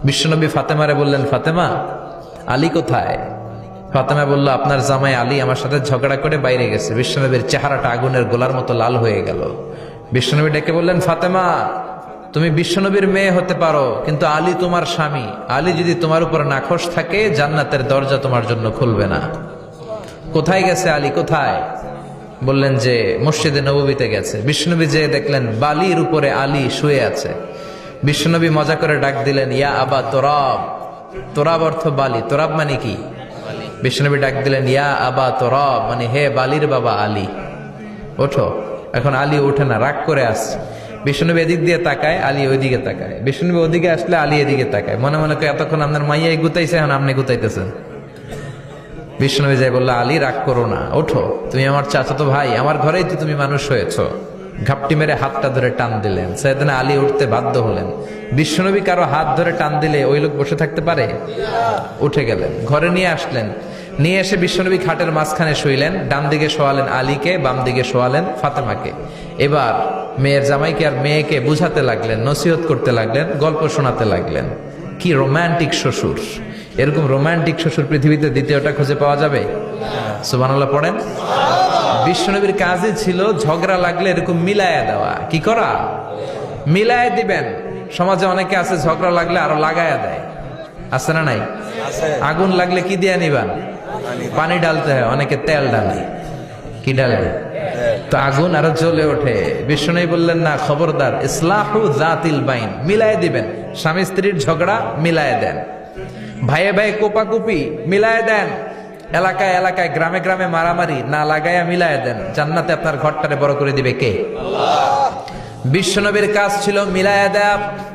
বিশ্বনবী ফাতেমারে বললেন, ফাতেমা, আলী কোথায়? ফাতেমা বলল, আপনার জামাই আলী আমার সাথে ঝগড়া করে বাইরে গেছে। বিশ্বনবীর চেহারাটা আগুনের গোলার মতো লাল হয়ে গেল। বিশ্বনবী ডেকে বললেন, ফাতেমা, তুমি বিশ্বনবীর মেয়ে হতে পারো, কিন্তু আলী তোমার স্বামী। আলী যদি তোমার উপর নাখোশ থাকে, জান্নাতের দরজা তোমার জন্য খুলবে না। কোথায় গেছে আলী, কোথায়? বললেন যে মসজিদে নববীতে গেছে। বিশ্বনবী যে দেখলেন বালির উপরে আলী শুয়ে আছে। বিশ্বনবী মজা করে ডাক দিলেন, ইয়া আবা তোরাব। তোরাব অর্থ বালি, তোরাব মানে কি? বিশ্বনবী ডাক দিলেন, ইয়া আবা তোরাব, মানে হে বালির বাবা আলী, ওঠো। এখন আলী ওঠে না, রাগ করে আসছে। বিশ্বনবী এদিক দিয়ে তাকায়, আলী ওইদিকে তাকায়। বিশ্বনবী ওদিকে আসলে আলী এদিকে তাকায়। মনে মনে করে এতক্ষণ আপনার মাইয়াই গুতাইছে, এখন আপনি গুতাইতেছেন। বিশ্বনবী যাই বললো, আলী রাগ করো না, ওঠো, তুমি আমার চাচাতো ভাই, আমার ঘরেই তো তুমি মানুষ হয়েছো। ঘাপটি মেরে হাতটা ধরে টান দিলেন। সাইয়েদনা আলী উঠতে বাধ্য হলেন। বিশ্বনবী কারো হাত ধরে টান দিলে ওই লোক বসে থাকতে পারে? উঠে গেলেন, ঘরে নিয়ে আসলেন। নিয়ে এসে বিশ্বনবী খাটের মাঝখানে শুইলেন। ডান দিকে শোয়ালেন আলীকে, বাম দিকে শোয়ালেন ফাতেমাকে। এবার মেয়ের জামাইকে আর মেয়েকে বুঝাতে লাগলেন, নসিহত করতে লাগলেন, গল্প শোনাতে লাগলেন। কি রোমান্টিক শ্বশুর! এরকম রোমান্টিক শ্বশুর পৃথিবীতে দ্বিতীয়টা খুঁজে পাওয়া যাবে? সুবহানাল্লাহ পড়েন। বিশ্বনবীর কাজই ছিল ঝগড়া লাগলে এরকম মিলায়া দেওয়া। কি করা? মিলায়া দিবেন। সমাজে অনেকে আছে ঝগড়া লাগলে আরো লাগায়া দেয়, আছে না নাই? আগুন লাগলে কি দিয়ে নিবান? পানি ডালতে হয়, অনেকে তেল ডালে। কি ডালে? তো আগুন আরো জ্বলে ওঠে। বিশ্বনবী বললেন, না, খবরদার, ইসলাহু যাতিল বাইন, মিলায় দিবেন। স্বামী স্ত্রীর ঝগড়া মিলায় দেন, ভাইয়ে ভাই কোপাকুপি মিলায় দেন, এলাকায় এলাকায় গ্রামে গ্রামে মারামারি না লাগাইয়া মিলায় দেন। জান্নাতে আপনার ঘরটারে বড় করে দিবে কে? আল্লাহ। বিশ্বনবীর কাজ ছিল মিলায়া দেয়া।